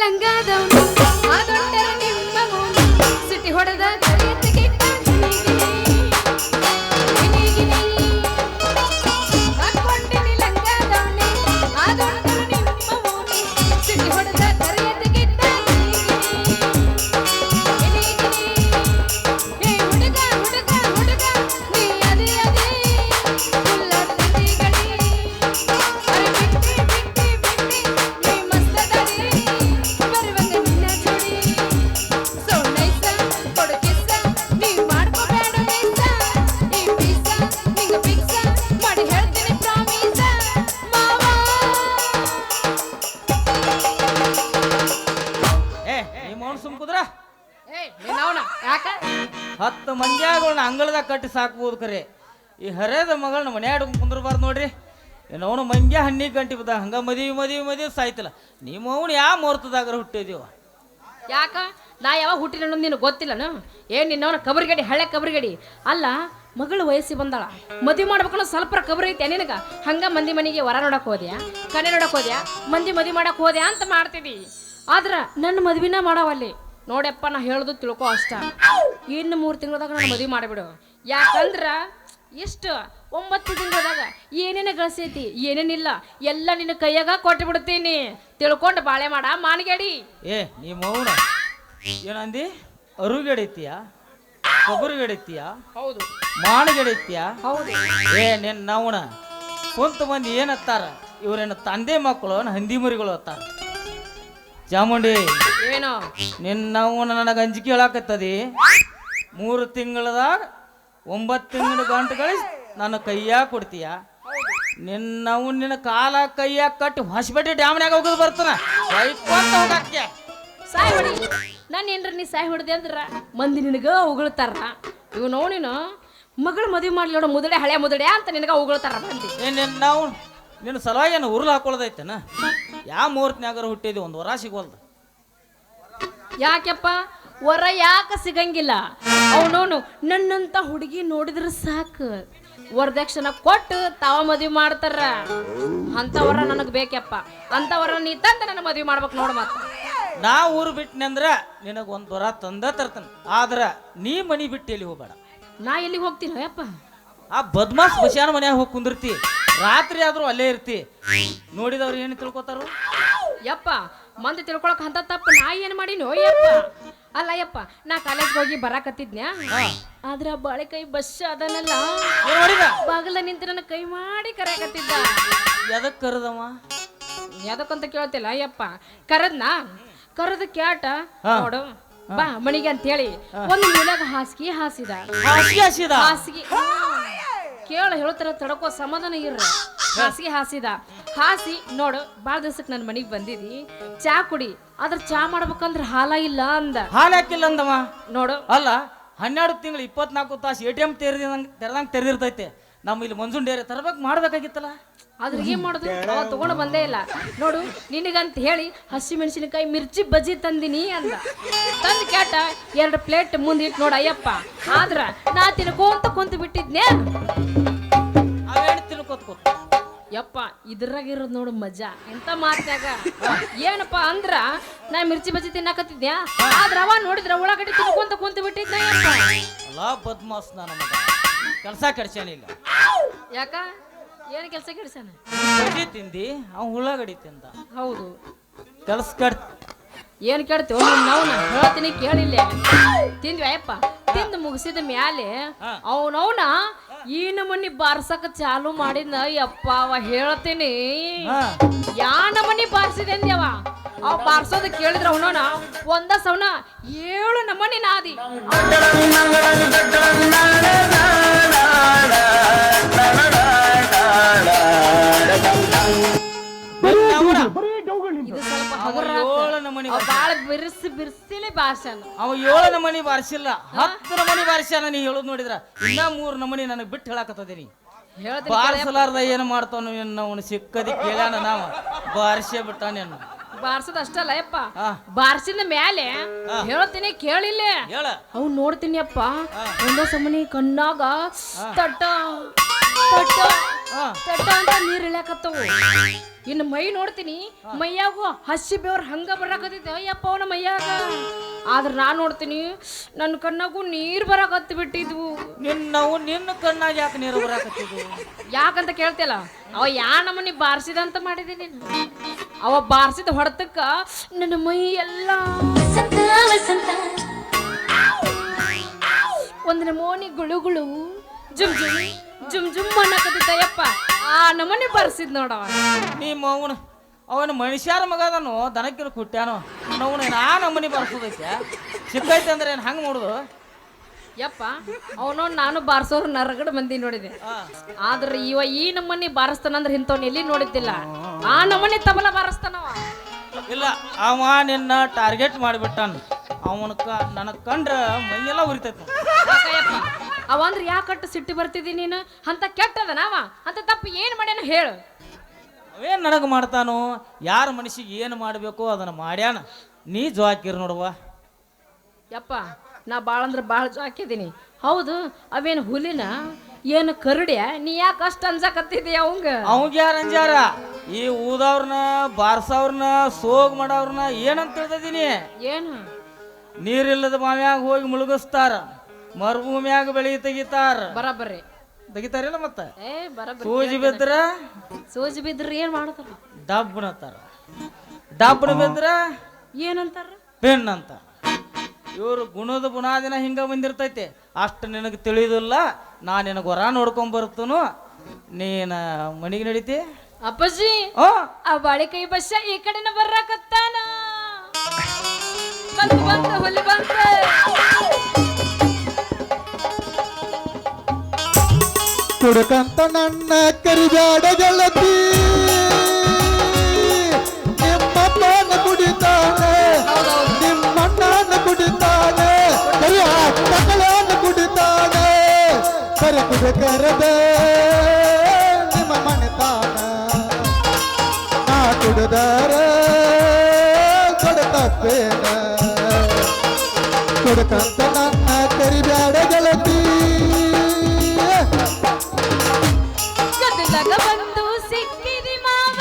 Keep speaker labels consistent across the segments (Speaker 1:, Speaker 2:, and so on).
Speaker 1: ಲಂಗಾದವನು ಆದೊಂಟರ ನಿಮ್ಮ moon city ಹೊಡೆದ ಕರೆಯತ್ತಿಗೆ ಹಾಕೊಂಡಿನಿ ಲಂಗಾದವನೆ ಆದೊಂಟರ ನಿಮ್ಮ ಮೂನು ಸಿಟಿ ಹೊಡೆದ ಕರೆಯತ್ತಿಗೆ ಹೇ ಹುಡುಗ ಹುಡುಗ ಹುಡುಗ ನೀ ಅದೇ ಅದೇ ಫುಲ್ಲ ತಿಂಡಿ ಗಡಿ ಅರೆ ಬಿಟ್ಟಿ ಬಿಟ್ಟಿ ಬಿಟ್ಟಿ ನೀ ಮಸ್ತದಡಿ ಬರುವಂಗ ನಿನ್ನ ಜೋಡಿ ಸೋ ನೈಸ ಕೊಡಕಿಸ ನೀ ಮಾಡ್ಕೋಬೇಡ ನೈಸ ಈ ಪೀಸ ನಿಂಗ ಪಿಕ್ಸ ಮಾಡಿ ಹೇಳ್ತೀನಿ ಪ್ರಾಮಿಸ ಮಾವ
Speaker 2: ನೀ ಮೌನ್ ಸುಮ್ಕುದ್ರ
Speaker 1: ನೀನವನ ಯಾಕ
Speaker 2: 10 ಮಂದ್ಯಾಗಳನ್ನ ಅಂಗಳದಾಗ ಕಟ್ಟಿ ಸಾಕ್ಬೋದು ಖರೆ ಈ ಹರೇದ ಮಗಳನ್ನ ಮನ್ಯಾಗ ಕುಂದ್ರಬಾರ್ದು ನೋಡ್ರಿ ಏನವನು ಮಂಗ್ಯ ಹಣ್ಣಿಗೆ ಗಂಟಿ ಬಿದ್ದ ಹಂಗ ಮದುವೆ ಸಾಯ್ತಿಲ್ಲ ನಿಮ್ಮ ಅವನು ಯಾವ ಮುಹೂರ್ತದಾಗ ಹುಟ್ಟಿದೀವ
Speaker 1: ಯಾಕ ನಾ ಯಾವಾಗ ಹುಟ್ಟಿನ ಅನ್ನೋದು ನಿನಗೆ ಗೊತ್ತಿಲ್ಲನ ಏನ್ ನಿನ್ನವನ ಕಬರಿಗಡಿ ಹಳೆ ಕಬರಿಗಡಿ ಅಲ್ಲ ಮಗಳು ವಯಸ್ಸಿ ಬಂದಾಳ ಮದುವೆ ಮಾಡ್ಬೇಕನ್ನೋ ಸ್ವಲ್ಪ ಕಬರಿ ಐತೆ ನಿನಗ ಹಂಗ ಮಂದಿ ಮನೆಗೆ ವರ ನೋಡಕ್ ಹೋದ್ಯಾ ಕನೆ ನೋಡಕ್ ಹೋದ್ಯಾ ಮಂದಿ ಮದುವೆ ಮಾಡಕ್ ಹೋದ್ಯಾ ಅಂತ ಮಾಡ್ತೀವಿ ಆದ್ರ ನನ್ನ ಮದ್ವಿನ ಮಾಡವಲ್ಲಿ ನೋಡಪ್ಪ ನಾ ಹೇಳುದು ತಿಳ್ಕೊ ಅಷ್ಟ ಇನ್ನು 3 ತಿಂಗಳದಾಗ ನಾನು ಮದುವೆ ಮಾಡಿಬಿಡು ಯಾಕಂದ್ರ ಎಷ್ಟು 9 ತಿಂಗಳದಾಗ ಏನೇನ ಗಳಿಸೈತಿ ಏನೇನಿಲ್ಲ ಎಲ್ಲ ನಿನ್ನ ಕೈಯಾಗ ಕೊಟ್ಟು ಬಿಡ್ತೀನಿ ತಿಳ್ಕೊಂಡು ಬಾಳೆ ಮಾಡ ಮಾನಗೇಡಿ
Speaker 2: ನಿಮ್ಮ ಅವನ ಏನಂದಿ ಅರುಗಡಿತೀಯ ಕೊಬ್ಬರಿಗಡಿತೀಯ
Speaker 1: ಹೌದು
Speaker 2: ಮಾಣಗಡಿತೀಯ
Speaker 1: ಹೌದು
Speaker 2: ನಿನ್ನವನ ಕುಂತ ಮಂದಿ ಏನತ್ತಾರ ಇವ್ರೇನ ತಂದೆ ಮಕ್ಕಳು ಹಂದಿ ಮರಿಗಳು ಅತ್ತಾರ ಚಾಮುಂಡಿ
Speaker 1: ಏನೋ
Speaker 2: ನಿನ್ನವನ ನನಗೆ ಅಂಜಿಕೆ ಹೇಳಾಕತ್ತದಿ 3 ತಿಂಗಳದಾಗ 9 ತಿಂಗಳ ಗಂಟು ಗಳಿಸಿ ನನ್ನ ಕೈಯಾಗ ಕೊಡ್ತೀಯ ನಿನ್ನ ಕಾಲ ಕೈಯಾಗ ಕಟ್ಟಿ ಹೊಸಬೆಟ್ಟಿ ಡ್ಯಾಮ್ನಾಗ ಹೋಗೋದು ಬರ್ತಾನ ಹೋಗಕ್ಕೆ
Speaker 1: ಸಾಯ್ ಹೊಡಿ ನಾನು ಏನ್ರ ನೀ ಸಾಯ್ ಹೊಡೆದೆ ಅಂದ್ರ ಮಂದಿ ನಿನಗ ಉಗುಳ್ತಾರ ಇವ್ ನೀನು ಮಗಳು ಮದುವೆ ಮಾಡ್ಲಿ ನೋಡು ಮುದಡೆ ಹಳೆ ಮುದಡೆ ಅಂತ ನಿನಗ ಉಗುಳ್ತಾರ ಮಂದಿ
Speaker 2: ನಾವು ನಿನ್ನ ಸಲುವಾಗಿ ಏನು ಉರುಳು ಹಾಕೊಳ್ಳೋದೈತೆನ ಯಾವ ಮುಹೂರ್ತನ್ಯಾಗಾರ ಹುಟ್ಟಿದ್ವಿ 1 ವರ ಸಿಗೋಲ್ದು
Speaker 1: ಯಾಕೆಪ್ಪ ವರ ಯಾಕೆ ಸಿಗಂಗಿಲ್ಲ ಅವನವನು ನನ್ನಂತ ಹುಡುಗಿ ನೋಡಿದ್ರೆ ಸಾಕು ವರದಕ್ಷಿಣ ಕೊಟ್ಟು ತಾವ ಮದುವೆ ಮಾಡ್ತಾರ ಅಂತವರ ನನಗೆ ಬೇಕಪ್ಪ ಅಂತವರ ನೀ ತಂದ ನನ್ನ ಮದುವೆ ಮಾಡ್ಬೇಕು ನೋಡು ಮತ್ತೆ
Speaker 2: ನಾ ಊರು ಬಿಟ್ಟನೆ ಅಂದ್ರ ನಿನಗೆ 1 ವರ ತಂದ ತರ್ತಾನೆ ಆದ್ರ ನೀ ಮನಿ ಬಿಟ್ಟು ಎಲ್ಲಿ ಹೋಗ್ಬೇಡ
Speaker 1: ನಾ ಎಲ್ಲಿಗೆ ಹೋಗ್ತೀನಿ ಯಪ್ಪ
Speaker 2: ಆ ಬದ್ಮಾಸ್ ಬಸ್ಯಾನ ಮನ್ಯಾಗ ಹೋಗಿ ಕುಂದಿರ್ತಿ ರಾತ್ರಿ ಆದ್ರೂ ಅಲ್ಲೇ ಇರ್ತಿ ನೋಡಿದವ್ರು ಏನು ತಿಳ್ಕೊತಾರು
Speaker 1: ಯಪ್ಪ ಮಂದಿ ತಿಳ್ಕೊಳಕ್ ಅಂತ ತಪ್ಪು ನಾ ಏನ್ ಮಾಡಿನೋ ಯಪ್ಪ ಅಲ್ಲ ಯಪ್ಪ ನಾ ಕಾಲೇಜ್ಗೆ ಹೋಗಿ ಬರಾಕತ್ತಿದ್ನ್ಯಾ ಆದ್ರ ಬಾಳೆ ಕೈ ಬಸ್ ಅದನ್ನೆಲ್ಲ ಬಾಗಲ ನಿಂತು ನನ್ನ ಕೈ ಮಾಡಿ ಕರೆಯಕತ್ತಿದ್ದ
Speaker 2: ಎದಕ್ ಕರೆದವ
Speaker 1: ಯಾದಕ್ಕಂತ ಕೇಳ್ತಿಲ್ಲ ಯಪ್ಪ ಕರದ್ನಾ ಕರೆದ ಕ್ಯಾಟ ನೋಡು ಬಾ ಮಣಿಗೆ ಅಂತ ಹೇಳಿ ಒಂದು ಮೂಲೆಗ ಹಾಸಿಗೆ ಹಾಸಿದ ಹಾಸಿಗೆ ಕೇಳ ಹೇಳ್ತಾರ ತಡಕೋ ಸಮಾಧಾನ ಇರ್ರ ಹಾಸಿಗೆ ಹಾಸಿದ ಹಾಸಿ ನೋಡು ಬಾಳ ದಿವಸಕ್ಕೆ ನನ್ನ ಮನೆಗೆ ಬಂದಿದಿ ಚಾ ಕುಡಿ ಅದ್ರ ಚಾ ಮಾಡ್ಬೇಕಂದ್ರ ಹಾಲ ಇಲ್ಲ ಅಂದ
Speaker 2: ಹಾಲು ಹಾಕಿಲ್ಲ ಅಂದವ
Speaker 1: ನೋಡು
Speaker 2: ಅಲ್ಲ 12 ತಿಂಗಳು 24 ತಾಸು ATM ತೆರೆದಂಗೆ ತೆರೆದಿರ್ತೈತೆ ನಮ್ಮ ಇಲ್ಲಿ ಮಂಜುಂಡೇರಿ ತರಬೇಕು ಮಾಡ್ಬೇಕಾಗಿತ್ತಲ್ಲ
Speaker 1: ಆದ್ರೆ ಏನ್ ಮಾಡುದು ಅವ ತಗೊಂಡು ಬಂದೇ ಇಲ್ಲ ನೋಡು ನಿನಗಂತ ಹೇಳಿ ಹಸಿ ಮೆಣಸಿನಕಾಯಿ ಮಿರ್ಚಿ ಬಜ್ಜಿ ತಂದಿನಿ ಅಂದ ತಂದ್ ಕ್ಯಾಟ 2 ಪ್ಲೇಟ್ ಮುಂದೆ ಇಟ್ಟು ನೋಡ ಅಯ್ಯಪ್ಪ ಆದ್ರ ನಾ ತಿನ್ಕೋಂತ ಕುಂತ ಬಿಟ್ಟಿದ್ನೆ
Speaker 2: ಅವೇನು ತಿಳ್ಕೊತ್
Speaker 1: ಯಪ್ಪ ಇದ್ರಾಗಿರೋದು ನೋಡು ಮಜಾ ಎಂತ ಮಾತ್ಯಾಗ ಏನಪ್ಪ ಅಂದ್ರ ನಾ ಮಿರ್ಚಿ ಬಜ್ಜಿ ತಿನ್ನಾಕತ್ತಿದ್ಯಾ ಆದ್ರ ಅವ ನೋಡಿದ್ರ ಉಳ್ಳಾಗಡ್ಡಿ ತಿನ್ಕೊಂತ ಕುಂತ ಬಿಟ್ಟಿದ್ನ ಯಪ್ಪ
Speaker 2: ಅಲ್ಲ ಬದ್ಮಾಸ್ ನನ್ನ ಮಗ ಕೆಲಸ ಕೆಡ್ಸ್ಯಾನಿಲ್ಲ
Speaker 1: ಯಾಕ ಏನು ಕೆಲಸ ಕೆಡ್ಸಾನ
Speaker 2: ಬಜ್ಜಿ ತಿಂದಿ ಅವ ಉಳ್ಳಾಗಡ್ಡಿ ತಿಂದ
Speaker 1: ಹೌದು
Speaker 2: ಕೆಲಸ ಕೆಡ್
Speaker 1: ಏನ್ ಕೇಳ್ತೀವಿ ನಾವು ಹೇಳ್ತೀನಿ ಕೇಳಿಲ್ಲ ತಿಂದ್ವಿ ಅಯ್ಯಪ್ಪ ತಿಂದು ಮುಗಿಸಿದ ಮ್ಯಾಲೆ ಅವನವನ ಈ ನಮನಿ ಬಾರ್ಸಕ ಚಾಲು ಮಾಡಿದ್ನ ಯಪ್ಪ ಅವ ಹೇಳ್ತೀನಿ ಯಾ ನಮನಿ ಬಾರ್ಸಿದೆ ಅಂದ್ಯವ ಅವ ಬಾರ್ಸೋದ ಕೇಳಿದ್ರ ಅವನವನ ಒಂದ ಸವನ 7 ನಮನಿ ನಾದಿ ಇದು ಸ್ವಲ್ಪ ಬಾಳ ಬಿರ್ಸಿಲೆ ಭಾಷಣ
Speaker 2: ಅವ 7 ನಮನಿ ಬಾರಿಸಿಲ್ಲ 10 ನಮನಿ ಬಾರಿಸ್ಯಾನ ನೀ ಹೇಳೋದ್ ನೋಡಿದ್ರ ಇನ್ನ 3 ನಮನಿ ನನಗೆ ಬಿಟ್ಟು ಹೇಳಾಕತ್ತದೀನಿ ಬಾರಿಸಲಾರ್ದ ಏನು ಮಾಡ್ತಾವ ಅವನು ಸಿಕ್ಕದಿ ಕೇಳ್ಯಾನ ನಾವ ಬಾರಿಸೇ ಬಿಟ್ಟಾನ
Speaker 1: ಬಾರ್ಸದ ಅಷ್ಟಲ್ಲ ಯಪ್ಪ ಬಾರ್ಸಿದ ಮ್ಯಾಲೆ ಹೇಳ್ತೀನಿ ಕೇಳಿಲ್ಲ ಅವ್ನು ನೋಡ್ತೀನಿ ಅಪ್ಪ ಒಂದ ಸಮನಿ ಕಣ್ಣಾಗ ತಟ್ಟ ತಟ್ಟ ತಟ್ಟ ಅಂತ ನೀರ್ ಇಳ್ಯಾಕತ್ತವು ಇನ್ನು ಮೈ ನೋಡ್ತೀನಿ ಮೈಯಾಗು ಹಸಿ ಬೇವ್ರ ಹಂಗ ಬರಾಕತ್ತೈತೆ ಅಯ್ಯಪ್ಪ ಅವನ ಮೈಯಾಗ. ಆದ್ರೆ ನಾ ನೋಡ್ತೀನಿ ನನ್ನ ಕಣ್ಣಾಗೂ ನೀರು ಬರಾಕತ್ತಿ ಬಿಟ್ಟಿದ್ವು.
Speaker 2: ನಿನ್ನ ಕಣ್ಣಾಗ ಯಾಕೆ ನೀರು ಬರಾಕತ್ತಿದ್ವು?
Speaker 1: ಯಾಕಂತ ಕೇಳ್ತಿಲ್ಲ, ಅವ ಯಾ ನಮ್ಮನಿ ಬಾರಿಸಿದಂತ ಮಾಡಿದೀನಿ. ಅವ ಬಾರಿಸಿದ ಹೊಡೆತಕ್ಕ ನನ್ನ ಮೈ ಎಲ್ಲ ಒಂದ್ ನಮೂನಿ ಗುಳುಗುಳು ಜುಮ್ ಜುಮ್ ಜುಮ್ ಜುಮ್ ಅನ್ನಕತ್ತಿದ್ದಯ್ಯಪ್ಪ. ಆ ನಮನಿ ಬಾರಿಸಿದ್ ನೋಡವ.
Speaker 2: ನಿಮ್ಮ ಅವನ ಮನುಷ್ಯರ ಮಗ ಅದನು, ದನಕ್ಕಿನ ಕುಟ್ಟ್ಯಾನು ಅವನು ಆ ನಮ್ಮನಿ ಬರ್ಸೋದೈತೆ ಸಿಕ್ಕೈತೆ ಅಂದ್ರೆ ಏನು ಹಂಗೆ ಮಾಡುದು
Speaker 1: ಯಪ್ಪ. ಅವನು ನಾನು ಬಾರಿಸೋರು ನರಗಡ ಮಂದಿ ನೋಡಿದೆ. ಆದ್ರೆ ಈ ನಮ್ಮನಿ ಬಾರಿಸ್ತಾನಂದ್ರೆ ಇಂಥವ್ನ ಎಲ್ಲಿ ನೋಡಿದ್ದಿಲ್ಲ. ಆ ನಮ್ಮನಿ ತಬಲ ಬಾರಿಸ್ತಾನವ.
Speaker 2: ಇಲ್ಲ, ಅವ ನಿನ್ನ ಟಾರ್ಗೆಟ್ ಮಾಡಿಬಿಟ್ಟಾನ. ಅವನ ನನಗೆ ಕಂಡ್ರೆ ಮೈಯೆಲ್ಲ ಉರಿತೈತೆ.
Speaker 1: ಅವ ಅಂದ್ರೆ ಯಾಕಟ್ಟು ಸಿಟ್ಟು ಬರ್ತಿದಿ ನೀನು? ಅಂತ ಕೆಟ್ಟದ ನಾವ ಅಂತ ತಪ್ಪು ಏನು ಮಾಡ್ಯಾನ ಹೇಳು.
Speaker 2: ಅವೇನು ನನಗೆ ಮಾಡ್ತಾನೋ, ಯಾರ ಮನುಷ್ಯಗೆ ಏನು ಮಾಡಬೇಕು ಅದನ್ನು ಮಾಡ್ಯಾನ. ನೀ ಜವಾಕಿರ್ ನೋಡುವ.
Speaker 1: ಯಪ್ಪ ನಾ ಭಾಳ ಅಂದ್ರೆ ಭಾಳ ಹಾಕಿದ್ದೀನಿ. ಹೌದು, ಅವೇನು ಹುಲಿನ ಏನು ಕರುಡ್ಯ? ನೀ ಯಾಕೆ ಅಷ್ಟು ಅಂಜಾಕತ್ತಿದ್ದೀಯ ಅವಂಗ?
Speaker 2: ಯಾರು ಅಂಜಾರ? ಈ ಊದವ್ರನ್ನ ಬಾರ್ಸವ್ರನ್ನ ಸೋಗ್ ಮಾಡವ್ರನ್ನ ಏನಂತ ತಿಳಿದಿದ್ದೀನಿ?
Speaker 1: ಏನು?
Speaker 2: ನೀರಿಲ್ಲದ ಬಾವ್ಯಾಗ ಹೋಗಿ ಮುಳುಗಿಸ್ತಾರ, ಮರುಭೂಮಿಯಾಗ ಬೆಳಿ ತೆಗಿತಾರ.
Speaker 1: ಬರಬರ್ರಿ
Speaker 2: ತೆಗಿತಾರಿಲ್ಲ ಮತ್ತೆ
Speaker 1: ಸೂಜಿ ಬಿದ್ರ ಏನ್ ಮಾಡ್ತಾರ?
Speaker 2: ಡಬ್ಬನತ್ತಾರ. ಡಬ್ಬನ ಬಿದ್ರ
Speaker 1: ಏನಂತಾರ?
Speaker 2: ಪೆಣ್ ಅಂತ. ಇವ್ರು ಗುಣದ ಬುನಾದಿನ ಹಿಂಗ ಬಂದಿರ್ತೈತೆ. ಅಷ್ಟು ನಿನಗೆ ತಿಳಿದಿಲ್ಲ. ನಾ ನಿನಗೆ ಹೊರ ನೋಡ್ಕೊಂಡ್ ಬರ್ತನು. ನೀನ ಮನಿಗೆ ನಡೀತಿ
Speaker 1: ಅಪ್ಪಾಜಿ. ಆ ಬಾಳಿಕೈ ಬಸ್ಸ ಈ ಕಡೆನ ಬರ್ರಾಕತ್ತಾನ. ಬಂತ ಹುಲಿ ಬಂತ.
Speaker 3: ಕುಡ್ಕಂತ ನನ್ನ ಕರಿಬ್ಯಾಡ ಗೆಳತಿ, ನಿಮ್ಮಪ್ಪನ ಕುಡಿತಾನೆ, ನಿಮ್ಮಣ್ಣನ ಕುಡಿತಾನೆ, ಕರಿಯ ಮಕ್ಕಳನ್ನು ಕುಡಿತಾನೆ. ಕರೆ ಕುಡಿಕರದ ನಿಮ್ಮ ಮನೆತಾನ, ನಾ ಕುಡಿದಾರ ಕೊಡತಪ್ಪೇನ. ಕುಡ್ಕಂತ ನನ್ನ ಕರಿಬ್ಯಾಡ ಗೆಳತಿ,
Speaker 1: ಬಂದು ಸಿಕ್ಕಿದಿ ಮಾವ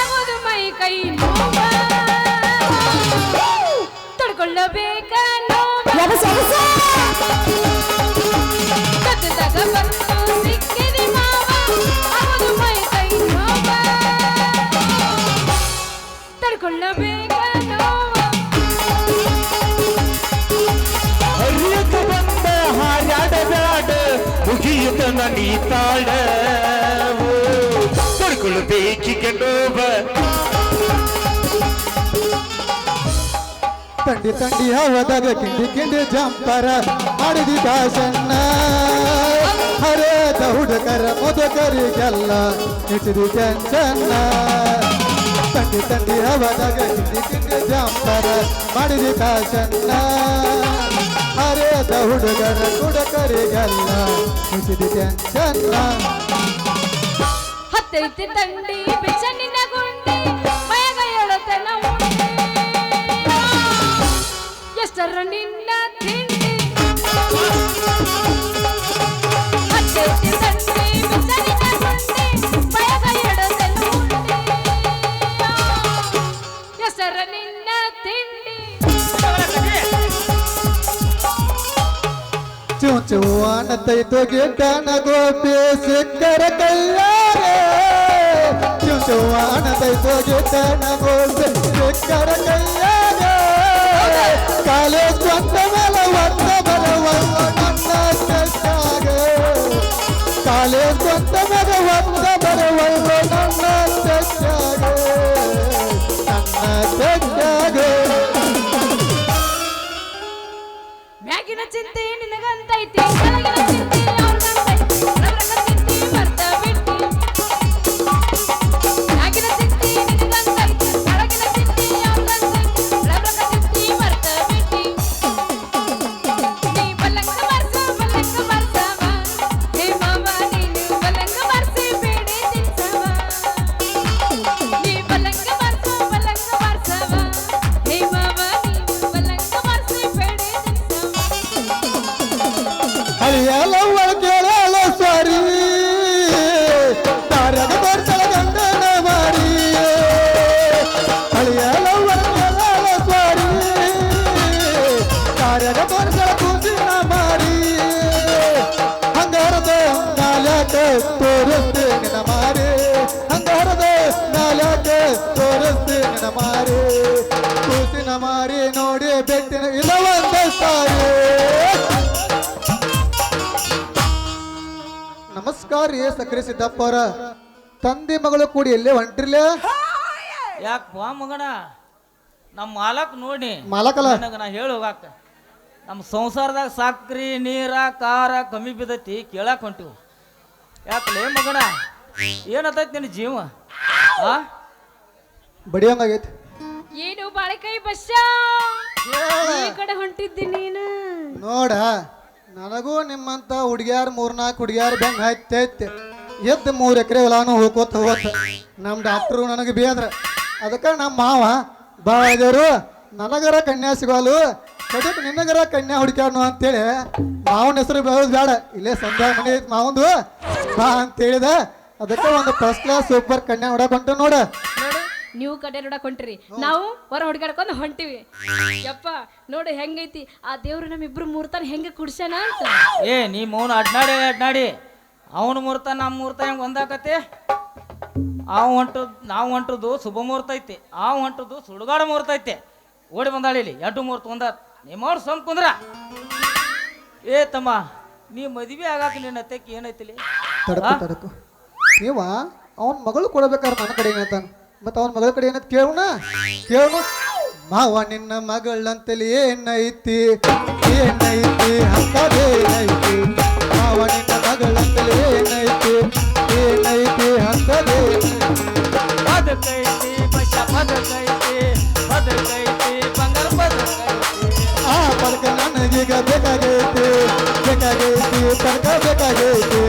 Speaker 1: ಆಗೋದು ಮೈ ಕೈ ನೋವ, ತಡ್ಕೊಳ್ಳಬೇಕ ಕತ್ತದಾಗ ಬಂದು ಸಿಕ್ಕಿದಿ ಮಾವ ಆಗೋದು ಮೈ ಕೈ ನೋವ, ತಡ್ಕೊಳ್ಳಬೇಕ ನೋವ.
Speaker 4: ಹರಿಯಕ ಬಂದ ಹಾರ್ಯಾಡ ಬ್ಯಾಡ ಮುಗಿಯುತ್ತ ನೀ ತಾಳ ಬೇಕಿಗೆ ನೋವ.
Speaker 3: ತಂಡಿ ತಂಡಿ ಹವದಾಗ ಕಿಂಡಿ ಕಿಂಡಿ ಜಂಪರ ಮಾಡಿದಿ ಕಾಸನ್ನ, ಹರೇದ ಹುಡುಗರ ಮುದುಕರಿಗೆಲ್ಲ ಇಟ್ಟಿದಿ ಟೆನ್ಷನ್ನ. ತಂಡಿ ತಂಡಿ ಹವದಾಗ ಕಿಂಡಿ ಕಿಂಡಿ ಜಂಪರ ಮಾಡಿದಿ ಕಾಸನ್ನ, ಹರೇದ ಹುಡುಗರ ಹುಡುಗರಿಗೆಲ್ಲ ಇಟ್ಟಿದಿ ಟೆನ್ಷನ್ನ.
Speaker 1: ಹತ್ತೈತಿ ತಂಡಿ ಬೆಚ್ಚ ನಿನ್ನ ಗುಂಡಿ ಮಯಗ ಹೇಳುತ್ತನ ಉಂಡಿ, ಎಷ್ಟರ ನಿನ್ನ ತಿಂಡಿ. ಹತ್ತೈತಿ ತಂಡಿ ಬೆಚ್ಚ ನಿನ್ನ ಗುಂಡಿ ಮಯಗ ಹೇಳುತ್ತನ ಉಂಡಿ, ಎಷ್ಟರ ನಿನ್ನ ತಿಂಡಿ.
Speaker 3: ಚೂಚು ಅನ್ನತೈತು ಗಿಡ್ಡನ ಗೋಪಿ ಸಿಕ್ಕರ ಕೈಯಾರೆ, ಚೂಚು ಅನ್ನತೈತು ಗಿಡ್ಡನ ಗೋಪಿ ಸಿಕ್ಕರ ಕೈಯಾರೆ. ಕಾಲೇಜ್ ಬಂದ ಮೇಲೆ ಒಂದ ಬಲವಲ್ಲ ನನ್ನ ತೆಟ್ಟಾಗ, ಕಾಲೇಜ್ ಬಂದ ಮೇಲೆ ಒಂದ ಬಲವಲ್ಲ ನನ್ನ ತೆಟ್ಟಾಗ, ನನ್ನ ತೆಟ್ಟಾಗ.
Speaker 1: ಮ್ಯಾಗಿನ ಚಿಂತೆ ನಿನಗಂತೈತಿ, ಕೆಳಗಿನ ಚಿಂತೆ ಅವ್ರಿಗಂತೈತಿ, ನರಕ ಚಿಂತೆ ಮರ್ತ ಬಿಟ್ಟಿ. ಮ್ಯಾಗಿನ ಚಿಂತೆ ನಿನಗಂತೈತಿ, ಕೆಳಗಿನ ಚಿಂತೆ
Speaker 3: ಕೂಸಿನ ಮಾರಿ ಕೂಸಿನ ಮಾರಿ ನೋಡಿ ಬೆಟ್ಟಿನ ಇಲ್ಲ ಒಂದ ಸಾರಿ. ನಮಸ್ಕಾರ ರೀ ಸಕ್ರೆ ಸಿದ್ದಪ್ಪ ಅವರ ತಂದೆ ಮಗಳು ಕೂಡಿ ಎಲ್ಲೇ ಹೊಂಟ್ರಿಲ್ಲ?
Speaker 2: ಯಾಕಪ್ಪ ಮಗನ ನಮ್ಮ ಮಾಲಕ್ ನೋಡಿ
Speaker 3: ಮಾಲಕಲ್ಲ
Speaker 2: ನನಗೆ ನಾ ಹೇಳಿ ಹೋಗಾಕ ನಮ್ಮ ಸಂಸಾರದಾಗ ಸಕ್ರಿ ನೀರ ಖಾರ ಕಮ್ಮಿ ಬಿದ್ದೈತಿ ಕೇಳಾಕ್ ಹೊಂಟಿವು. ಯಾಕಲೇ ಮಗನ ಏನತೈತಿ ನಿನ್ನ ಜೀವ ಆ
Speaker 3: ಬಡಿಯಂಗಾಗೈತಿ.
Speaker 1: ಏನು ಬಾಳೆಕಾಯಿ ಬಸ್ಸ ಈ ಕಡೆ ಹೊಂಟಿದ್ದಿ ನೀನು?
Speaker 3: ನೋಡ ನನಗೂ ನಿಮ್ಮಂತ ಹುಡುಗಿಯಾರ 3-4 ಹುಡುಗಿಯಾರ ಬೆಂಗ್ ಹತ್ತೈತೆ ಎದ್ದು 3 ಎಕರೆ ಹೊಲಾನು ಹೋಗೋತ ಹೋಗೋತ ನಮ್ಮ ಡಾಕ್ಟ್ರು ನನಗೆ ಬೇದ್ರ ಅದಕ್ಕೆ ನಮ್ಮ ಮಾವ ಬಾಳದರು ನನಗರ ಕನ್ಯಾ ಸಿಗೋಲು ಕಡೆಕ್ ನಿನ್ನಗರ ಕನ್ಯಾ ಹುಡುಕ್ಯಾನು ಅಂತೇಳಿ ಮಾವನ ಹೆಸರು ಬೆಳೆದು ಬೇಡ ಇಲ್ಲೇ ಸಂಧ್ಯಾ ಮನೆ ಐತಿ ಮಾವಂದು ಬಾ ಅಂತೇಳಿದ ಅದಕ್ಕೆ ಒಂದು ಫಸ್ಟ್ ಕ್ಲಾಸ್ ಸೂಪರ್ ಕನ್ಯಾ ಹುಡಕ್ ಹೊಂಟ ನೋಡ.
Speaker 1: ನೋಡು ನೀವು ಕಡೆ ನೋಡಕ್ ಹೊಂಟ್ರಿ, ನಾವು ಹೊರ ಹುಡ್ಕಾಡ್ಕೊಂಡು ಹೊಂಟಿವಿ. ಯಪ್ಪ ನೋಡು ಹೆಂಗೈತಿ ಆ ದೇವ್ರು ನಮ್ಮಿಬ್ರು ಮೂರ್ತಾನ ಹೆಂಗೆ ಕುಡ್ಸ್ಯಾನ ಅಂತ.
Speaker 2: ಏ ನೀ ಮೌನ ಅಡ್ನಾಡಿ ಅವನ ಮುಹೂರ್ತ ನಮ್ಮ ಮುಹೂರ್ತ ಹೆಂಗೆ ಒಂದಾಕತ್ತೆ? ನಾವು ಹೊಂಟದ್ದು ಶುಭ ಮುಹೂರ್ತ ಐತಿ, ಹೊಂಟದ್ದು ಸುಡುಗಾಡ ಮುಹೂರ್ತ ಐತೆ. ಓಡಿ ಬಂದಾಳಿ ಇಲ್ಲಿ 2 ಮುಹೂರ್ತ ಒಂದಾತ್. ನಿಮ್ಮವ್ರು ಸಮ್ ಕುಂದ್ರ. ಏ ತಮ್ಮ ನೀ ಮದುವೆ ಆಗಾಕ ನಿನ್ನ ಅತ್ತೆಕ್ಕೆ ಏನೈತಿಲಿ?
Speaker 3: ತಡಕು ನೀವ ಅವನ ಮಗಳು ಕೊಡಬೇಕಾದ್ರೆ ನನ್ನ ಕಡೆ ಏನಂತಾನ ಮತ್ತೆ ಅವನ ಮಗಳ ಕಡೆ ಏನಂತ ಕೇಳು ಮಾವ ನಿನ್ನ ಮಗಳಂತಲಿ ಏನೈತಿ ಅಂತದೇನೈತಿ ಮಾವ ನಿನ್ನ ಮಗಳಂತಲಿ ಏನೈತಿ ಅಂತದೇ
Speaker 2: ಬದುಕೈತಿ ಬಶ ಬದುಕೈತಿ ಬಂಗಾರ ಬದುಕೈತಿ.
Speaker 3: ಆ ಪದಕ ನನಗೀಗ ಬೇಕಾಗೈತಿ ಪದಕ ಬೇಕಾಗೈತಿ.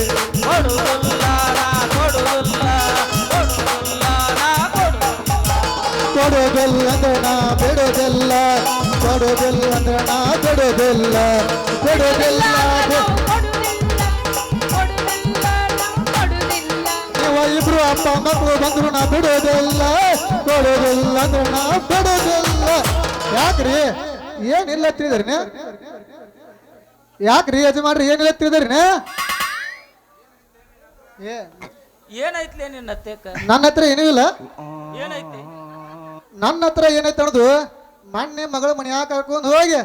Speaker 2: ಕೊಡುವುದಿಲ್ಲ ನಾ ಕೊಡುವುದಿಲ್ಲ
Speaker 3: ಕೊಡೋದಿಲ್ಲ ಅಂದ್ರೆ ನಾ ಬಿಡೋದಿಲ್ಲ ಅಂದ್ರೆ ನಾ ಬಿಡೋದಿಲ್ಲ ನೀವು ಇಬ್ರು ಅಪ್ಪ ಮಕ್ಕಳು ಬಂದ್ರು ನಾ ಬಿಡೋದಿಲ್ಲ ಅಂದ್ರೆ ನಾ ಬಿಡೋದಿಲ್ಲ. ಯಾಕ್ರಿ ಏನಿಲ್ಲ ತಿಳಿದ್ರಿ? ಯಾಕ್ರಿ ಯಜಮಾನ್ರಿ ಏನಿಲ್ಲ ತಿಳಿದ್ರಿ?
Speaker 2: ಏನೈತ್ಲೇ ನಿನ್ನ ಅತ್ತೆಕ?
Speaker 3: ನನ್ನ ಹತ್ರ ಏನೂ ಇಲ್ಲ.
Speaker 2: ಏನೈತಿ?
Speaker 3: ನನ್ನ ಹತ್ರ ಏನೈತೆ ಅನ್ನೋದು ಮೊನ್ನೆ ಮಗಳ ಮನ್ಯಾಗ ಕರ್ಕೊಂಡು ಹೋಗಿ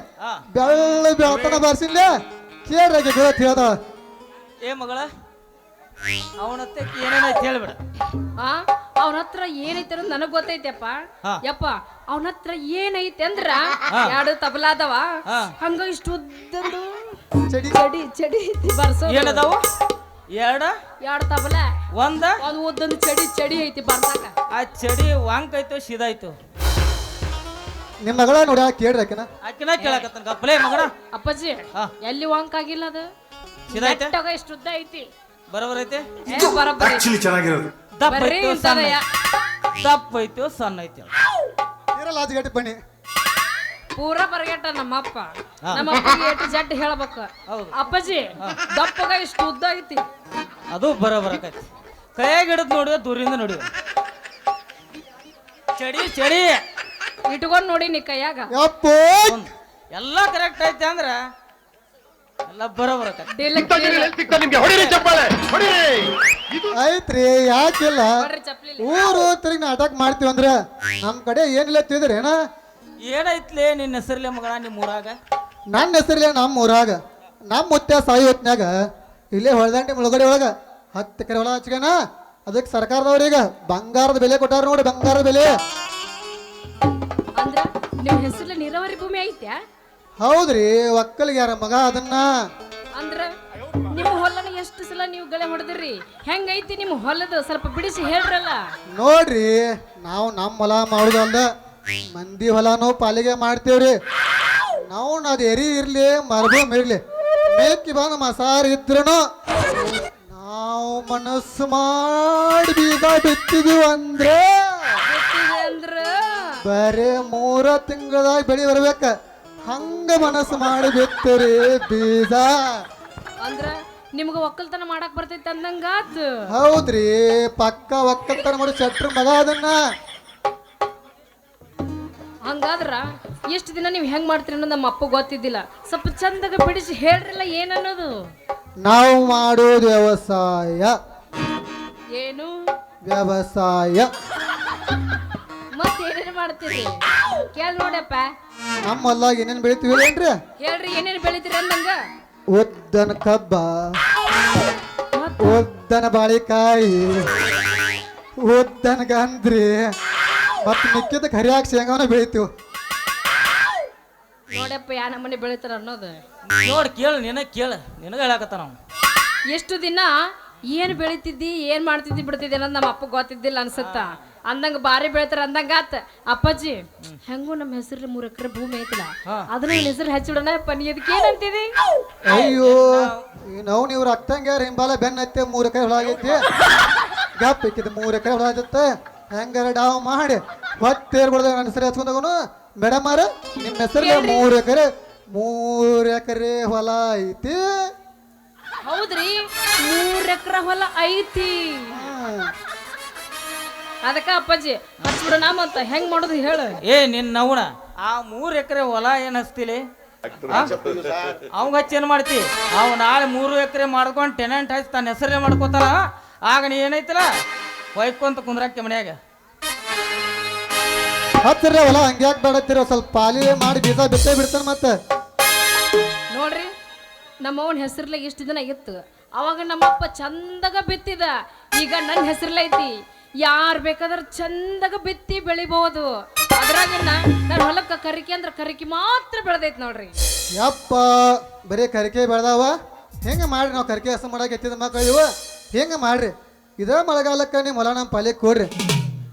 Speaker 3: ಬೆಳತನ ಬಾರ್ಸಿಲ್ಲ ಕೇಳ್ರಾಗೆ ಗೊತ್ತ ಹೇಳ್ದ.
Speaker 2: ಏ ಮಗಳ ಅವನ ಅತ್ತೆಕ್ ಏನೇನೈತಿ ಹೇಳ್ಬಿಡ.
Speaker 1: ಅವನ ಹತ್ರ ಏನೈತೆ ಅನ್ನೋದು ನನಗ್ ಗೊತ್ತೈತೆಪ್ಪ. ಯಪ್ಪ ಅವನ ಹತ್ರ ಏನೈತೆ ಅಂದ್ರ 2 ತಬಲಾದವ ಹಂಗ ಇಷ್ಟು ಉದ್ದದ್ದು ಚಡಿ ಬರ್ಸೋ
Speaker 2: ಏನದಾವು? 2
Speaker 1: ತಬಲ
Speaker 2: ಒಂದು
Speaker 1: ಉದ್ದೊಂದು ಚಡಿ ಐತಿ ಬರ್ಸಾಕ.
Speaker 2: ಆ ಚಡಿ ವಾಂಕ್ ಐತೋ ಸಿದಾಯ್ತು?
Speaker 3: ನಿಮ್ಮ ಮಗಳ ನೋಡಿ ಕೇಳ್ರಾಕಿನ
Speaker 2: ಆಕಿನ ಕೇಳಕತ್ತನ ಗಪ್ಪಲೇ ಮಗನ.
Speaker 1: ಅಪ್ಪಾಜಿ ಎಲ್ಲಿ ವಾಂಕ್ ಆಗಿಲ್ಲ, ಅದು
Speaker 2: ಸಿದಾಯ್ತ
Speaker 1: ಇಷ್ಟು ಉದ್ದ ಐತಿ.
Speaker 2: ಬರೋಬರ್ ಐತೆ?
Speaker 4: ಚೆನ್ನಾಗಿರೋದು
Speaker 2: ದಪ್ಪ ಐತೋ ಸಣ್ಣ ಐತಿ?
Speaker 3: ಲಾಜಿಗಟ್ಟಿ ಬನ್ನಿ
Speaker 1: ಪೂರಾ ಬರಗೆಟ್ಟ ನಮ್ಮಪ್ಪ. ಎಷ್ಟು ಜಡ್ ಹೇಳ್ಬೇಕು ಅಪ್ಪಾಜಿ ದಪ್ಪಗ ಇಷ್ಟು ಉದ್ದ ಐತಿ.
Speaker 2: ಅದು ಬರಬರಕೈತಿ. ಕೈಯಾಗ ಹಿಡಿದು ನೋಡಿ ದೂರಿಂದ ನೋಡಿ ಚಡಿ
Speaker 1: ಇಟ್ಕೊಂಡ್ ನೋಡಿ ನೀ ಕೈಯಾಗ
Speaker 2: ಎಲ್ಲ ಕರೆಕ್ಟ್ ಐತಿ ಅಂದ್ರ ಎಲ್ಲ ಬರಬರಕೈತಿ.
Speaker 3: ಐತ್ರಿ ಯಾಕಿಲ್ಲ ಊರು ತಿರುಗಿ ನಾಟಕ ಮಾಡ್ತೀವಿ ಅಂದ್ರ ನಮ್ ಕಡೆ ಏನಿಲ್ಲ ತಿಳಿದ್ರೇನ?
Speaker 2: ಏನೈತ್ಲೇ ನಿನ್ನ ಹೆಸರ್ಲೆ ಮಗಳ ನಿಮ್ಮ ಊರಾಗ?
Speaker 3: ನನ್ನ ಹೆಸರಲ್ಲೇ ನಮ್ಮ ಊರಾಗ ನಮ್ಮ ಮುತ್ಯ ಸಾಯಿ ಹೊತ್ನ್ಯಾಗ ಇಲ್ಲೇ ಹೊಳದಂಡಿ ಮುಳುಗಡೆ ಒಳಗ 10 ಎಕರೆ ಹೊಲ ಹಚ್ಕೇನ ಅದಕ್ಕೆ ಸರ್ಕಾರದವ್ರೀಗ ಬಂಗಾರದ ಬೆಲೆ ಕೊಟ್ಟಾರ ನೋಡಿ, ಬಂಗಾರದ ಬೆಲೆ.
Speaker 1: ಅಂದ್ರ ನಿಮ್ ಹೆಸರಲ್ಲಿ ನೀರಾವರಿ ಭೂಮಿ ಐತ್ಯಾ?
Speaker 3: ಹೌದ್ರಿ, ಒಕ್ಕಲಿಗೆ ಯಾರ ಮಗ ಅದನ್ನ.
Speaker 1: ಅಂದ್ರ ನಿಮ್ಮ ಹೊಲನ ಎಷ್ಟು ಸಲ ನೀವು ಗಳೆ ಹೊಡೆದ್ರಿ? ಹೆಂಗೈತಿ ನಿಮ್ಮ ಹೊಲದ ಸ್ವಲ್ಪ ಬಿಡಿಸಿ ಹೇಳ್ರಲ್ಲ.
Speaker 3: ನೋಡ್ರಿ, ನಾವು ನಮ್ಮ ಹೊಲ ಮಾಡುದಲ್ದ ಮಂದಿ ಹೊಲನೂ ಪಾಲಿಗೆ ಮಾಡ್ತೇವ್ರಿ. ನಾವು ಅದು ಎರಿ ಇರ್ಲಿ ಮರಭೂಮಿ ಇರ್ಲಿ ಮೇಕಿ ಬಂದು ಮಸಾರ ಇದ್ರೂ ನಾವು ಮನಸ್ಸು ಮಾಡಿ ಬೀಜ ಬಿತ್ತಿದೀವಿ ಅಂದ್ರೆ ಬರೇ 3 ತಿಂಗಳದಾಗ ಬೆಳಿ ಬರ್ಬೇಕ. ಹಂಗ ಮನಸ್ಸು ಮಾಡಿ ಬಿತ್ತರಿ ಬೀಜ.
Speaker 1: ಅಂದ್ರ ನಿಮ್ಗ ಒಕ್ಕಲ್ತನ ಮಾಡಕ್ ಬರ್ತೈತಿ ಅಂದಂಗಾತ್.
Speaker 3: ಹೌದ್ರಿ, ಪಕ್ಕ ಒಕ್ಕಲ್ತನ ಮಾಡಿ ಶೆಟ್ರ ಮಗ ಅದನ್ನ.
Speaker 1: ಹಂಗಾದ್ರ ಎಷ್ಟು ದಿನ ನೀವು ಹೆಂಗ್ ಮಾಡ್ತೀರಿ ಅನ್ನೋದು ನಮ್ಮ ಅಪ್ಪ ಗೊತ್ತಿದ್ದಿಲ್ಲ. ಸ್ವಲ್ಪ ಚಂದಾಗ ಬಿಡಿಸಿ ಹೇಳ್ರಲ್ಲ ಏನನ್ನೋದು.
Speaker 3: ನಾವು ಮಾಡೋದು ವ್ಯವಸಾಯ.
Speaker 1: ಏನು
Speaker 3: ವ್ಯವಸಾಯ?
Speaker 1: ಮತ್ತೇನೇನು ಮಾಡ್ತೀರಿ ಕೇಳ್ ನೋಡಪ್ಪ.
Speaker 3: ನಮ್ಮ ಹೊಲ್ದಾಗ ಏನೇನ್ ಬೆಳಿತೀವಿ ಏನ್ರಿ?
Speaker 1: ಹೇಳ್ರಿ ಏನೇನು ಬೆಳಿತೀರಿ ಅಂದಂಗ.
Speaker 3: ಉದ್ದನ ಕಬ್ಬ, ಉದ್ದನ ಬಾಳಿಕಾಯಿ, ಉದ್ದನ ಗಂದ್ರಿ ಮತ್ ಮಿಕ್ಕಿದ ಕರಿಯಾಕ ಶೇಂಗಾವನ್ನ ಬೆಳಿತೀವಿ.
Speaker 1: ನೋಡಪ್ಪ ಯಾ ನಮ್ಮನೆ ಬೆಳಿತಾರ ಅನ್ನೋದು.
Speaker 2: ನೋಡ್ ಕೇಳು, ನಿನಗ ಹೇಳಕತ್ತ ನಾವು.
Speaker 1: ಎಷ್ಟು ದಿನ ಏನ್ ಬೆಳಿತಿದ್ದಿ ಏನ್ ಮಾಡ್ತಿದ್ದಿ ಬಿಡ್ತಿದ್ದಿ ಅನ್ನೋದು ನಮ್ಮ ಅಪ್ಪ ಗೊತ್ತಿದ್ದಿಲ್ಲ ಅನ್ಸತ್ತ. ಅಂದಂಗ ಬಾರಿ ಬೆಳಿತಾರ ಅಂದಂಗ ಆತ. ಅಪ್ಪಾಜಿ ಹೆಂಗೂ ನಮ್ಮ ಹೆಸರಲ್ಲಿ 3 ಎಕರೆ ಭೂಮಿ ಐತಿಲ್ಲ, ಅದನ್ನ ಹೆಸರು ಹಚ್ಚಿಡೋಣ ಪನಿ. ಅದಕ್ಕೆ ಏನಂತೀವಿ?
Speaker 3: ಅಯ್ಯೋ ನಾವು ನೀವು ಅಕ್ಕಂಗ್ಯಾರ ಹಿಂಬಾಲ ಬೆನ್ನ ಹತ್ತೆ 3 ಎಕರೆ ಹೊಲ ಆಗೈತಿ. ಗಪ್ ಇಕ್ಕಿದ 3 ಎಕರೆ ಹೊಲ ಆಗತ್ತ. ಹೆಂಗಾರ ಡಾವ್ ಮಾಡಿ ಹೊತ್ತೇರ್ಬಿಡ್ದ ನನ್ನ ಹೆಸರು ಹಚ್ಕೊಂಡವನು. ಮೇಡಮ್ ಅವ್ರ ನಿಮ್ಮ ಹೆಸರಲ್ಲಿ 3 ಎಕರೆ ಹೊಲ ಐತಿ.
Speaker 1: ಹೌದ್ರಿ, 3 ಎಕರೆ ಹೊಲ ಐತಿ. ಅದಕ್ಕ ಅಪ್ಪಾಜಿ ಹಚ್ಬಿಡೋಣ ಮತ್ತ ಹೆಂಗ್ ಮಾಡೋದು ಹೇಳು.
Speaker 2: ನಿನ್ನ ನವಣ ಆ 3 ಎಕರೆ ಹೊಲ ಏನ್ ಹಚ್ತಿಲಿ? ಅವಂಗ ಹಚ್ಚಿ ಏನ್ ಮಾಡ್ತಿ? ಅವ್ ನಾಳೆ 3 ಎಕರೆ ಮಾಡ್ಕೊಂಡು ಟೆನೆಂಟ್ ಹಚ್ಚಿ ತನ್ನ ಹೆಸರೇ ಮಾಡ್ಕೋತಾನ. ಆಗ ನೀ ಏನೈತಲ್ಲ ಹೊಯ್ಕೊಂತ ಕುಂದ್ರಾಕಿ ಮನ್ಯಾಗ.
Speaker 3: ಹತ್ತಿರ ಹೊಲ ಹಂಗ್ಯಾಕ್ ಬೇಡತ್ತಿರ, ಸ್ವಲ್ಪ ಪಾಲಿ ಮಾಡಿ ಬೀಜ ಬಿತ್ತೇ ಬಿಡ್ತಾನ. ಮತ್ತೆ
Speaker 1: ನೋಡ್ರಿ, ನಮ್ಮವನ ಹೆಸರ್ಲೆ ಇಷ್ಟು ದಿನ ಇತ್ತು. ಅವಾಗ ನಮ್ಮಪ್ಪ ಚಂದಾಗ ಬಿತ್ತಿದ. ಈಗ ನನ್ನ ಹೆಸರ್ಲೆ ಐತಿ. ಯಾರು ಬೇಕಾದ್ರೆ ಚಂದಾಗ ಬಿತ್ತಿ ಬೆಳಿಬಹುದು. ಅದ್ರಾಗಿನ ನನ್ನ ಹೊಲಕ್ಕ ಕರಿಕೆ ಅಂದ್ರೆ ಕರಿಕೆ ಮಾತ್ರ ಬೆಳೆದೈತಿ ನೋಡ್ರಿ.
Speaker 3: ಯಪ್ಪ ಬರೀ ಕರಿಕೆ ಬೆಳೆದಾವ. ಹೆಂಗ ಮಾಡ್ರಿ ನಾವು ಕರಿಕೆ ಹೆಸರು ಮಾಡಕ್ಕೆ ಎತ್ತಿದ ಮಕ್ಕಳು ಇವ. ಹೆಂಗ ಮಾಡ್ರಿ, ಇದ ಮಳೆಗಾಲಕ್ಕೆ ನಿಮ್ಮ ಹೊಲ ನಮ್ಮ ಪಾಲಿಗೆ ಕೊಡ್ರಿ.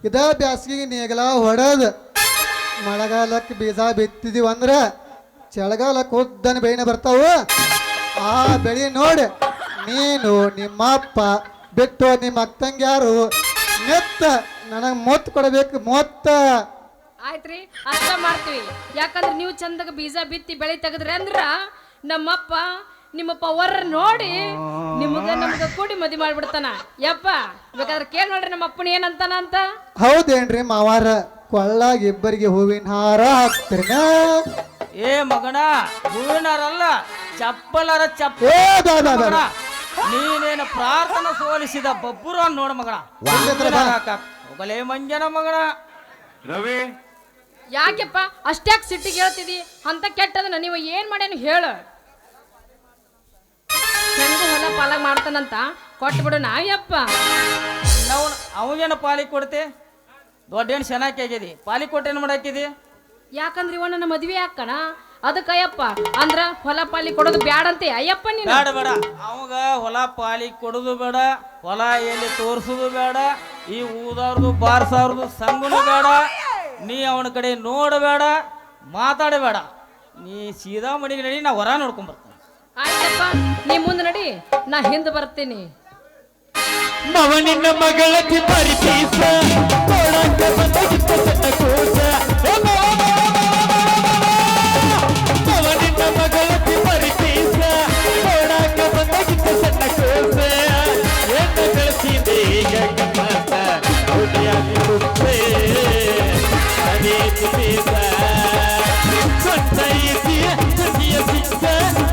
Speaker 3: ಇದ ಬ್ಯಾಸ್ಗಿಗೆ ನೇಗಲ ಹೊಡೆದು ಮಳೆಗಾಲಕ್ಕೆ ಬೀಜ ಬಿತ್ತಿದೀವಿ ಅಂದ್ರೆ ಚಳಿಗಾಲಕ್ಕೆ ಉದ್ದನ ಬೆಳೆನ ಬರ್ತಾವ. ಆ ಬೆಳೆ ನೋಡಿ ನೀನು ನಿಮ್ಮಪ್ಪ ಬಿಟ್ಟು ನಿಮ್ಮ ಅಕ್ಕಂಗ್ಯಾರು ನೆತ್ತ ನನಗೆ ಮೊತ್ತ ಕೊಡಬೇಕು. ಮೊತ್ತ
Speaker 1: ಆಯ್ತ್ರಿ, ಅಷ್ಟ ಮಾಡ್ತೀವಿ. ಯಾಕಂದ್ರೆ ನೀವು ಚಂದಾಗ ಬೀಜ ಬಿತ್ತಿ ಬೆಳೆ ತೆಗದ್ರಿ ಅಂದ್ರ ನಮ್ಮಪ್ಪ ನಿಮ್ಮ ಪವರ್ ನೋಡಿ ನಮ್ಗ ಕೂಡಿ ಮದಿ ಮಾಡ್ಬಿಡ್ತಾನ. ಯಪ್ಪ ಬೇಕಾದ್ರೆ ಕೇಳಿ ನೋಡ್ರಿ ನಮ್ಮ ಅಪ್ಪನ ಏನಂತಾನ ಅಂತ.
Speaker 3: ಹೌದೇನ್ರಿ ಮಾವಾರ? ಕೊಳ್ಳಾಗ ಇಬ್ಬರಿಗೆ ಹೂವಿನ ಹಾರ ಹಾಕ್ತಿರಿನ?
Speaker 2: ಮಗನ ಹೂವಿನಾರಲ್ಲ, ಚಪ್ಪಲರ ನೀನೇನು ಪ್ರಾರ್ಥನಾ ಸೋಲಿಸಿದ ಬಬ್ಬುರು ನೋಡ ಮಗನ. ಹೋಗಲೇ ಮಂಜನ ಮಗನ.
Speaker 4: ರವಿ
Speaker 1: ಯಾಕೆಪ್ಪ ಅಷ್ಟ್ಯಾಕ್ ಸಿಟ್ಟಿಗೆ ಹೇಳ್ತಿದಿ? ಅಂತ ಕೆಟ್ಟದನ್ನ ನೀವು ಏನ್ ಮಾಡ್ಯಾನು ಹೇಳು. ಹೆಂಗ ಹೊಲ ಪಾಲಾಗ ಮಾಡ್ತಾನಂತ ಕೊಟ್ಬಿಡೋಣ. ಯಪ್ಪ
Speaker 2: ನಾವು ಅವಾಗೇನು ಪಾಲಿಗೆ ಕೊಡ್ತೆ? ದೊಡ್ಡೇನು ಚೆನ್ನಾಗಿ ಆಗಿದಿ, ಪಾಲಿಗೆ ಕೊಟ್ಟೇನು ಮಾಡಾಕಿದಿ?
Speaker 1: ಯಾಕಂದ್ರೆ ಇವ ನನ್ನ ಮದ್ವೆ ಹಾಕಣ ಅದಕ್ಕೆ. ಅಯ್ಯಪ್ಪ ಅಂದ್ರ ಹೊಲ ಪಾಲಿ ಕೊಡೋದು ಬ್ಯಾಡ ಅಂತೆ ಅಯ್ಯಪ್ಪ ನೀನು.
Speaker 2: ಬೇಡ ಅವಾಗ ಹೊಲ ಪಾಲಿಗೆ ಕೊಡೋದು ಬೇಡ, ಹೊಲ ಎಲ್ಲಿ ತೋರಿಸೋದು ಬೇಡ, ಈ ಊದವ್ರದು ಬಾರ್ಸವ್ರದು ಸಂಗನು ಬೇಡ, ನೀ ಅವನ ಕಡೆ ನೋಡಬೇಡ, ಮಾತಾಡಬೇಡ. ನೀ ಸೀದಾ ಮನೆಗೆ ನಡಿ, ನಾ ಹೊರ ನೋಡ್ಕೊಂಬರ್ತೀನಿ.
Speaker 1: ಆಯ್ತಪ್ಪ, ನೀ ಮುಂದೆ ನಡಿ, ನಾ ಹಿಂದೆ ಬರ್ತೀನಿ.
Speaker 5: ಮವನಿನ ಮಗಳತಿ ಪರಿಚಯಿಸ ಕೊಡಕ ಬಂದಗಿತ್ತ ಸಣ್ಣ ಕೂಸ. ಮವನಿನ ಮಗಳತಿ ಪರಿಚಯಿಸ ಕೊಡಕ ಬಂದಗಿತ್ತ ಸಣ್ಣ ಕೂಸ. ಎನ್ನ ಕಳಿಸಿದೆ ಈಗ ಗಮ್ಮತ್ತ ಹುಡಿಯಾಗಿ ಕುಪ್ಪೆ ಅನೇಕ ಪೀಸ. ಸೊತ್ತೈತಿ ಸತಿಯ ಸಿಕ್ಕ,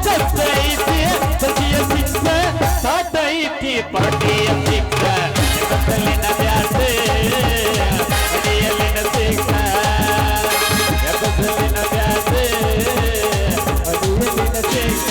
Speaker 5: ಸೊತ್ತೈತಿ ಸತಿಯ ಸಿಕ್ಕ, ಸಾತೈತಿ ಪಾಟಿಯ ಸಿಕ್ಕ. ಎದಸಲಿನ ಬ್ಯಾಸೆ ಅಡಿಯಲಿನ ಸಿಕ್ಕ, ಎದಸಲಿನ ಬ್ಯಾಸೆ ಅಡಿಯಲಿನ ಸಿಕ್ಕ.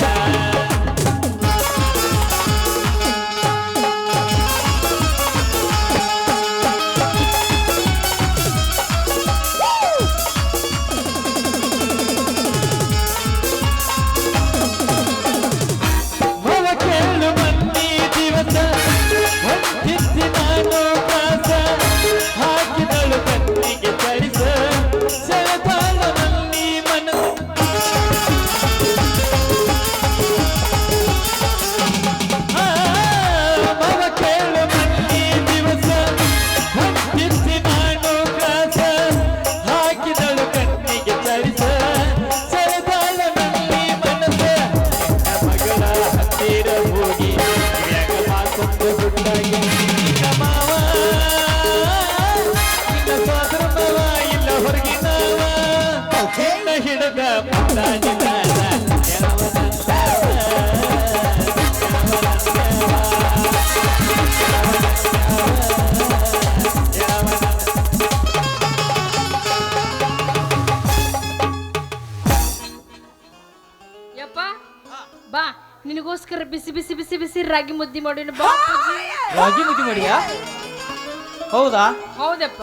Speaker 5: ಹಿಡದ
Speaker 1: ಬಾ ನಿನಗೋಸ್ಕರ ಬಿಸಿ ಬಿಸಿ ಬಿಸಿ ಬಿಸಿ ರಾಗಿ ಮುದ್ದೆ ಮಾಡಿ ಬಾ ಅಪ್ಪಾಜಿ.
Speaker 2: ರಾಗಿ ಮುದ್ದೆ ಮಾಡಿಯಾ? ಹೌದಾ?
Speaker 1: ಹೌದಪ್ಪ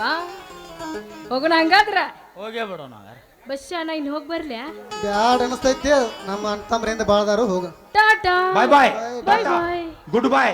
Speaker 1: ಹೋಗೋಣ ಹಂಗಾದ್ರ
Speaker 2: ಹೋಗೇ ಬಿಡೋಣ.
Speaker 1: ಬಸ್ ನಾ ಇನ್ನು ಹೋಗಿ ಬರ್ಲ್ಯಾ?
Speaker 3: ಬ್ಯಾಡ್ ಅನಿಸ್ತೈತಿ ನಮ್ಮ ಅಣ್ಣ ತಮ್ಮರಿಂದ ಬಾಳ್ದಾರು ಹೋಗ
Speaker 1: ಟಾಟಾ
Speaker 4: ಬಾಯ್ ಬಾಯ್
Speaker 1: ಬಾಯ್ ಬಾಯ್
Speaker 4: ಗುಡ್ ಬಾಯ್